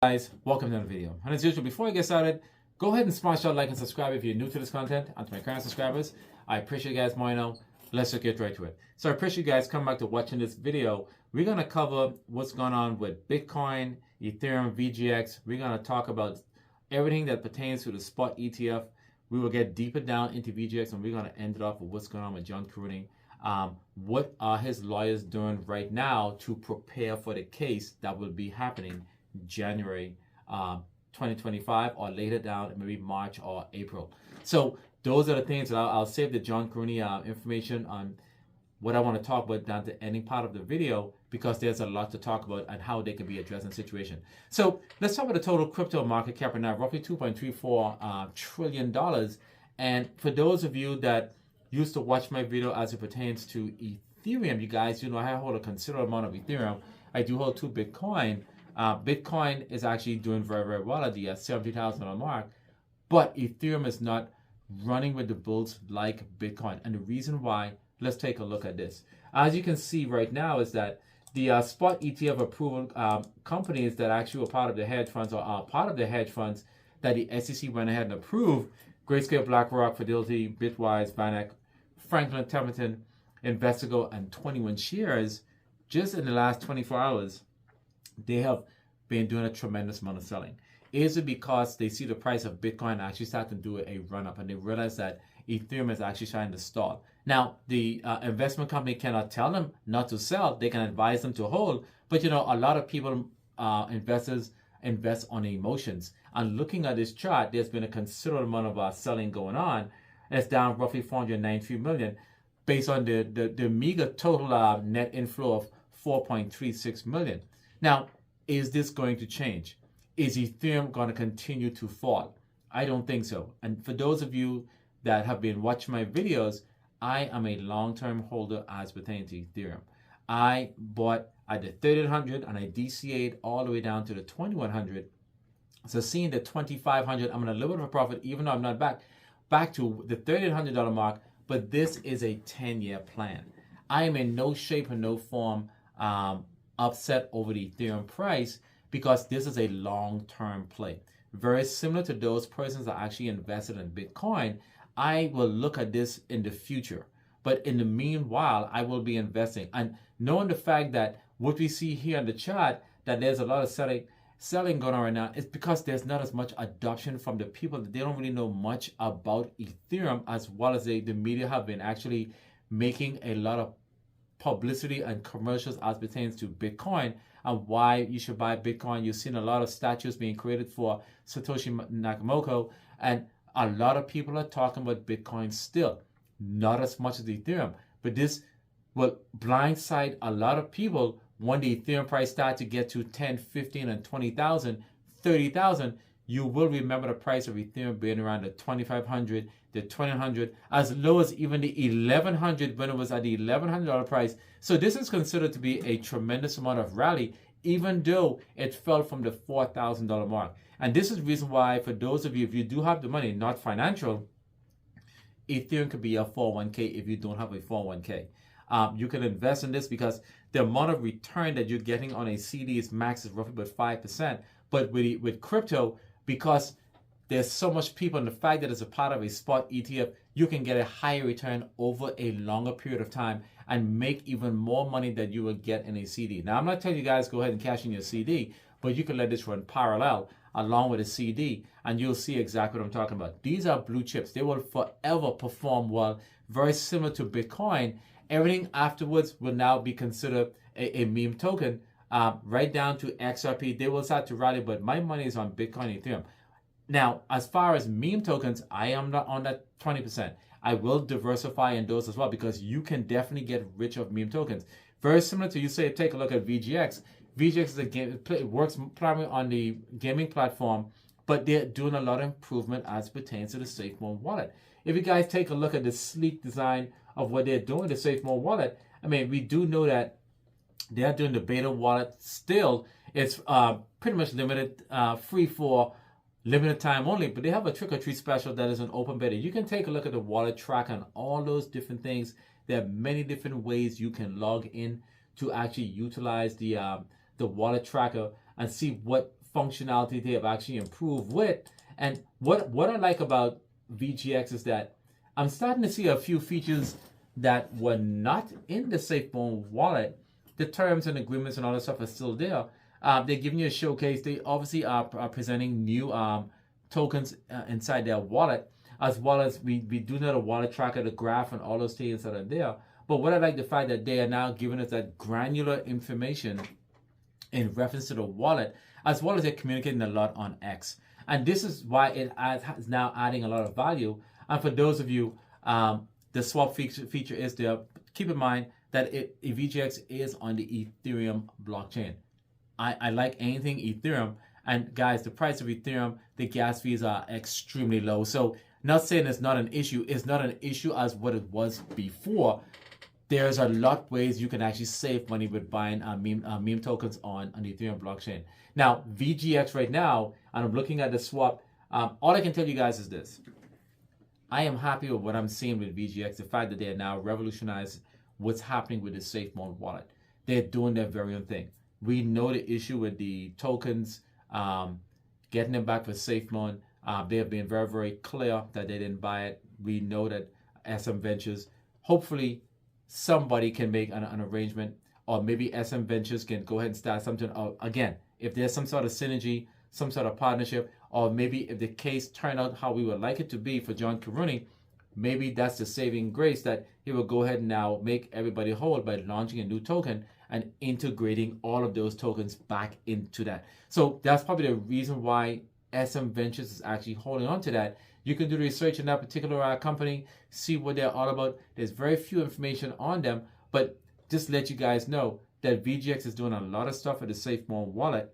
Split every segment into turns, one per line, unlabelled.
Guys, welcome to the video. And as usual, before I get started, go ahead and smash that like and subscribe if you're new to this content. And to my current subscribers, I appreciate you guys more now. Let's just get right to it. So I appreciate you guys coming back to watching this video. We're going to cover what's going on with Bitcoin, Ethereum, VGX. We're going to talk about everything that pertains to the spot ETF. We will get deeper down into VGX, and we're going to end it off with what's going on with John Crooning. What are his lawyers doing right now to prepare for the case that will be happening January 2025 or later down, maybe March or April. So those are the things that I'll save the John Crooning information on what I want to talk about down to any part of the video, because there's a lot to talk about and how they can be addressed in the situation. So let's talk about the total crypto market cap right now, roughly $2.34 trillion. And for those of you that used to watch my video as it pertains to Ethereum, you guys, I hold a considerable amount of Ethereum. I do hold 2 Bitcoin. Bitcoin is actually doing very, very well at the $70,000 mark, but Ethereum is not running with the bulls like Bitcoin. And the reason why, let's take a look at this. As you can see right now is that the spot ETF approval companies that actually were part of the hedge funds or are part of the hedge funds that the SEC went ahead and approved, Grayscale, BlackRock, Fidelity, Bitwise, VanEck, Franklin Templeton, Investigo, and 21 shares, just in the last 24 hours, they have been doing a tremendous amount of selling. Is it because they see the price of Bitcoin actually start to do a run up, and they realize that Ethereum is actually trying to stall? Now, the investment company cannot tell them not to sell. They can advise them to hold. But a lot of people, investors, invest on emotions. And looking at this chart, there's been a considerable amount of selling going on. It's down roughly 493 million, based on the meager total net inflow of 4.36 million. Now, is this going to change? Is Ethereum going to continue to fall? I don't think so. And for those of you that have been watching my videos, I am a long-term holder as pertains to Ethereum. I bought at the 3,800 and I DCA'd all the way down to the 2,100. So seeing the 2,500, I'm in a little bit of a profit, even though I'm not back to the $3,800 mark. But this is a 10-year plan. I am in no shape and no form upset over the Ethereum price, because this is a long-term play. Very similar to those persons that actually invested in Bitcoin. I will look at this in the future. But in the meanwhile, I will be investing. And knowing the fact that what we see here on the chart, that there's a lot of selling going on right now, is because there's not as much adoption from the people. They don't really know much about Ethereum, as well as the media have been actually making a lot of publicity and commercials as pertains to Bitcoin and why you should buy Bitcoin. You've seen a lot of statues being created for Satoshi Nakamoto, and a lot of people are talking about Bitcoin still, not as much as Ethereum. But this will blindside a lot of people when the Ethereum price starts to get to 10, 15, and 20,000, 30,000. You will remember the price of Ethereum being around the 2,500, the 2,100, as low as even the 1,100 when it was at the $1,100 price. So this is considered to be a tremendous amount of rally, even though it fell from the $4,000 mark. And this is the reason why, for those of you, if you do have the money, not financial, Ethereum could be a 401k if you don't have a 401k. You can invest in this because the amount of return that you're getting on a CD is max is roughly about 5%. But with crypto, because there's so much people, and the fact that it's a part of a spot ETF, you can get a higher return over a longer period of time and make even more money than you will get in a CD. Now, I'm not telling you guys go ahead and cash in your CD, but you can let this run parallel along with a CD, and you'll see exactly what I'm talking about. These are blue chips. They will forever perform well, very similar to Bitcoin. Everything afterwards will now be considered a meme token, right down to XRP. They will start to rally, but my money is on Bitcoin and Ethereum. Now, as far as meme tokens, I am not on that 20%. I will diversify in those as well, because you can definitely get rich of meme tokens. Very similar to, you say, take a look at VGX. VGX is a game, it works primarily on the gaming platform, but they're doing a lot of improvement as pertains to the Safemoon wallet. If you guys take a look at the sleek design of what they're doing, the Safemoon wallet, I mean, we do know that they're doing the beta wallet still. It's pretty much limited, free for limited time only, but they have a trick or treat special that is an open beta. You can take a look at the wallet track and all those different things. There are many different ways you can log in to actually utilize the wallet tracker and see what functionality they have actually improved with. And what I like about VGX is that I'm starting to see a few features that were not in the Safemoon wallet. The terms and agreements and all that stuff are still there. They're giving you a showcase. They obviously are presenting new tokens inside their wallet, as well as we do know the wallet tracker, the graph, and all those things that are there. But what I like the fact that they are now giving us that granular information in reference to the wallet, as well as they're communicating a lot on X. And this is why it is now adding a lot of value. And for those of you, the swap feature is there. Keep in mind that VGX is on the Ethereum blockchain. I like anything Ethereum. And guys, the price of Ethereum, the gas fees are extremely low. So not saying it's not an issue. It's not an issue as what it was before. There's a lot of ways you can actually save money with buying meme tokens on the Ethereum blockchain. Now, VGX right now, and I'm looking at the swap, all I can tell you guys is this. I am happy with what I'm seeing with VGX, the fact that they are now revolutionized what's happening with the Safemoon wallet. They're doing their very own thing. We know the issue with the tokens, getting them back for Safemoon. They have been very, very clear that they didn't buy it. We know that SM Ventures, hopefully somebody can make an arrangement, or maybe SM Ventures can go ahead and start something. Again, if there's some sort of synergy, some sort of partnership, or maybe if the case turned out how we would like it to be for John Karuni, maybe that's the saving grace, that he will go ahead and now make everybody whole by launching a new token and integrating all of those tokens back into that. So that's probably the reason why SM Ventures is actually holding on to that. You can do research in that particular company, see what they're all about. There's very few information on them, but just let you guys know that VGX is doing a lot of stuff with the Safemoon wallet.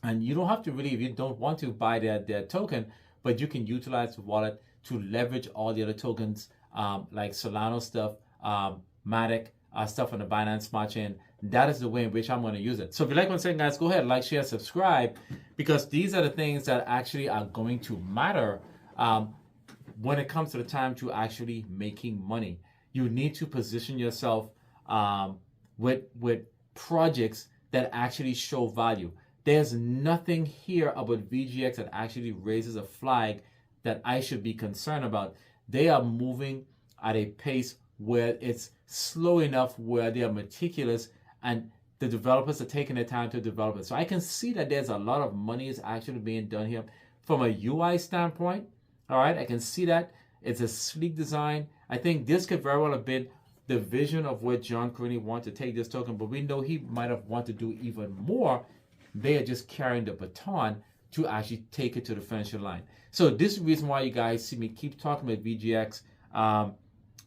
And you don't have to really, if you don't want to buy their token, but you can utilize the wallet to leverage all the other tokens, like Solana stuff, Matic, stuff on the Binance Smart Chain. That is the way in which I'm going to use it. So if you like what I'm saying, guys, go ahead, like, share, subscribe, because these are the things that actually are going to matter when it comes to the time to actually making money. You need to position yourself with projects that actually show value. There's nothing here about VGX that actually raises a flag that I should be concerned about. They are moving at a pace where it's slow enough, where they are meticulous, and the developers are taking their time to develop it. So I can see that there's a lot of money is actually being done here. From a UI standpoint, all right, I can see that. It's a sleek design. I think this could very well have been the vision of what John Karuni wanted to take this token, but we know he might have wanted to do even more. They are just carrying the baton to actually take it to the finish line. So this is the reason why you guys see me keep talking about VGX.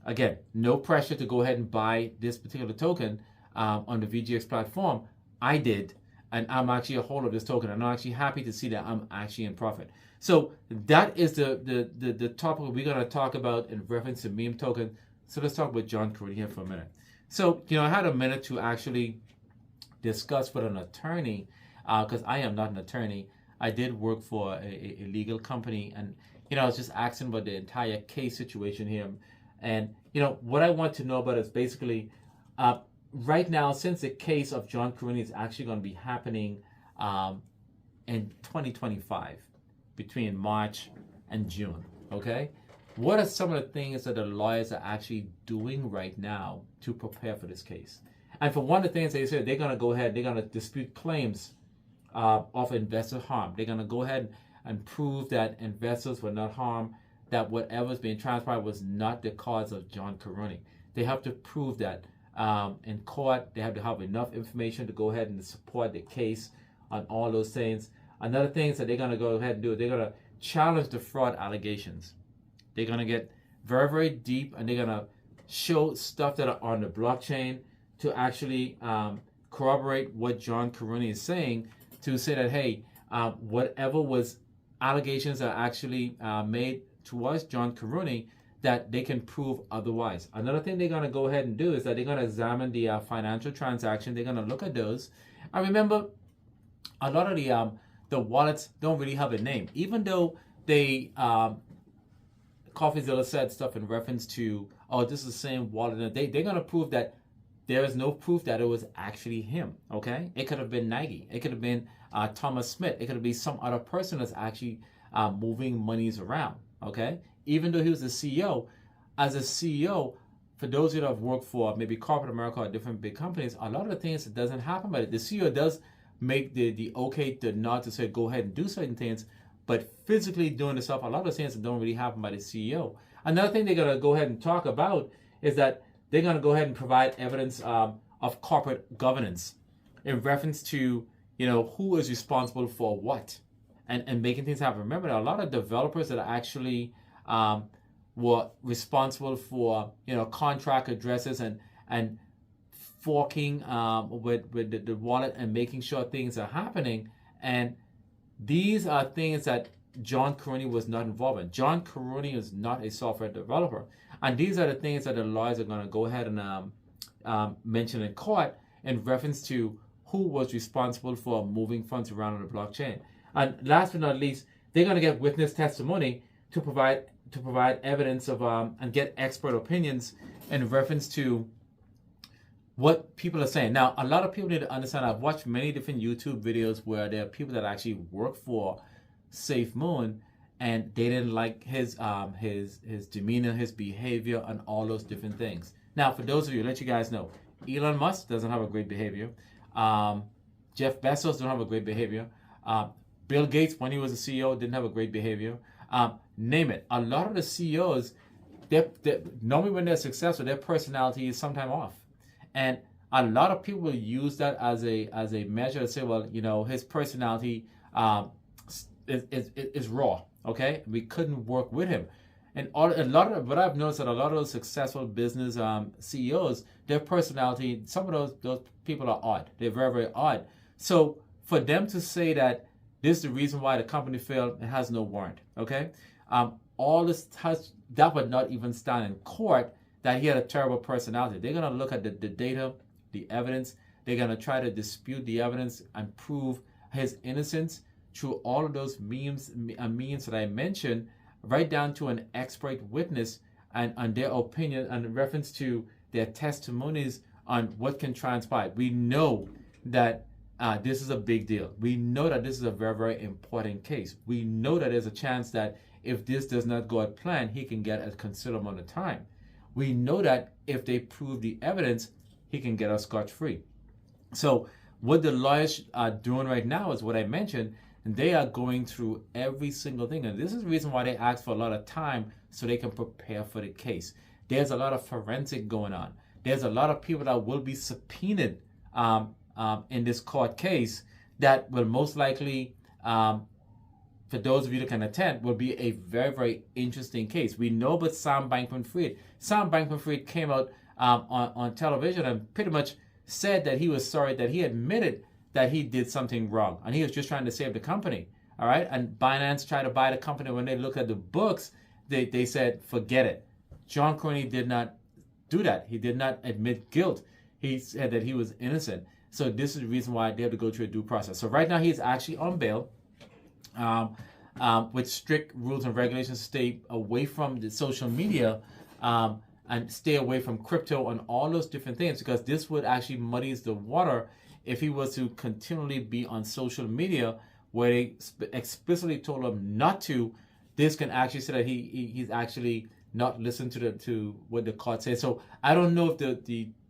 Again, no pressure to go ahead and buy this particular token on the VGX platform. I did, and I'm actually a holder of this token, and I'm actually happy to see that I'm actually in profit. So that is the topic we're going to talk about in reference to meme token. So let's talk about John Karuni here for a minute. So, I had a minute to actually discuss with an attorney, because I am not an attorney. I did work for a legal company, and I was just asking about the entire case situation here. And what I want to know about is basically right now, since the case of John Karuni is actually going to be happening in 2025, between March and June. Okay, what are some of the things that the lawyers are actually doing right now to prepare for this case? And for one of the things they said, they're going to go ahead, they're going to dispute claims of investor harm. They're going to go ahead and prove that investors were not harmed, that whatever's being transpired was not the cause of John Karuni. They have to prove that in court. They have to have enough information to go ahead and support the case on all those things. Another thing is that they're going to go ahead and do, they're going to challenge the fraud allegations. They're going to get very, very deep, and they're going to show stuff that are on the blockchain to actually corroborate what John Karuni is saying, to say that, hey, whatever was allegations are actually made towards John Karuni, that they can prove otherwise. Another thing they're going to go ahead and do is that they're going to examine the financial transaction. They're going to look at those. And remember, a lot of the wallets don't really have a name, even though they CoffeeZilla said stuff in reference to, oh, this is the same wallet. They're going to prove that there is no proof that it was actually him. Okay, it could have been Nike. It could have been Thomas Smith. It could be some other person that's actually moving monies around. Okay, even though he was the CEO, as a CEO, for those of you that have worked for maybe corporate America or different big companies, a lot of the things that doesn't happen, but the CEO does make the okay, the nod to say go ahead and do certain things, but physically doing the stuff, a lot of things that don't really happen by the CEO. Another thing they're gonna go ahead and talk about is that they're gonna go ahead and provide evidence of corporate governance in reference to who is responsible for what, and making things happen. Remember that a lot of developers that are actually were responsible for contract addresses and forking with the wallet and making sure things are happening. And these are things that John Caroni was not involved in. John Caroni is not a software developer, and these are the things that the lawyers are going to go ahead and mention in court in reference to who was responsible for moving funds around on the blockchain. And last but not least, they're going to get witness testimony to provide evidence of and get expert opinions in reference to what people are saying. Now, a lot of people need to understand, I've watched many different YouTube videos where there are people that actually work for Safemoon, and they didn't like his demeanor, his behavior, and all those different things. Now, for those of you, let you guys know, Elon Musk doesn't have a great behavior. Jeff Bezos doesn't have a great behavior. Bill Gates, when he was a CEO, didn't have a great behavior. Name it. A lot of the CEOs, normally when they're successful, their personality is sometimes off. And a lot of people use that as a measure to say, well, his personality is raw. Okay, we couldn't work with him. And what I've noticed that a lot of those successful business CEOs, their personality, some of those people are odd. They're very, very odd. So for them to say that this is the reason why the company failed, it has no warrant. Okay, all this that would not even stand in court that he had a terrible personality. They're gonna look at the data, the evidence. They're gonna try to dispute the evidence and prove his innocence through all of those means that I mentioned, right down to an expert witness and their opinion and in reference to their testimonies on what can transpire. We know that this is a big deal. We know that this is a very, very important case. We know that there's a chance that if this does not go as planned, he can get a considerable amount of time. We know that if they prove the evidence, he can get us scotch-free. So what the lawyers are doing right now is what I mentioned, and they are going through every single thing. And this is the reason why they ask for a lot of time so they can prepare for the case. There's a lot of forensic going on. There's a lot of people that will be subpoenaed in this court case that will most likely, for those of you that can attend, will be a very, very interesting case. We know about Sam Bankman-Fried. Sam Bankman-Fried came out on television and pretty much said that he was sorry, that he admitted that he did something wrong, and he was just trying to save the company. All right, and Binance tried to buy the company. When they looked at the books, they said, forget it. John Caroni did not do that. He did not admit guilt. He said that he was innocent. So this is the reason why they have to go through a due process. So right now he's actually on bail with strict rules and regulations to stay away from the social media and stay away from crypto and all those different things, because this would actually muddies the water if he was to continually be on social media where they explicitly told him not to. This can actually say that he's actually not listened to what the court says. So I don't know if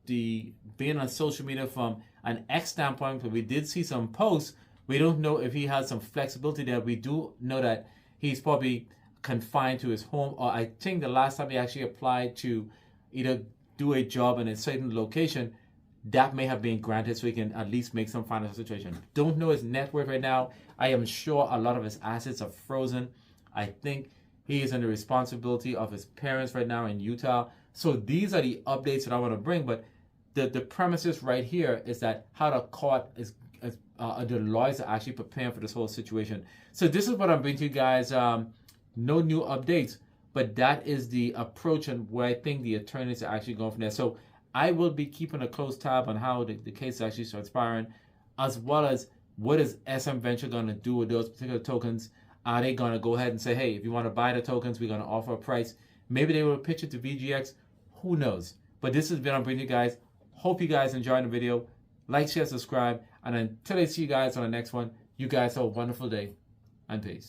the being on social media from an X standpoint, but we did see some posts. We don't know if he has some flexibility there. We do know that he's probably confined to his home, or I think the last time he actually applied to either do a job in a certain location, that may have been granted so he can at least make some financial situation. Don't know his net worth right now. I am sure a lot of his assets are frozen. I think he is under responsibility of his parents right now in Utah. So these are the updates that I want to bring, but the premises right here is that how the court is the lawyers are actually preparing for this whole situation. So this is what I'm bringing to you guys. No new updates, but that is the approach and where I think the attorneys are actually going from there. So I will be keeping a close tab on how the case is actually transpiring, as well as what is SM Venture going to do with those particular tokens. Are they going to go ahead and say, hey, if you want to buy the tokens, we're going to offer a price? Maybe they will pitch it to VGX. Who knows? But this has been I'm bringing you guys. Hope you guys enjoyed the video. Like, share, subscribe. And until I see you guys on the next one, You guys have a wonderful day, and peace.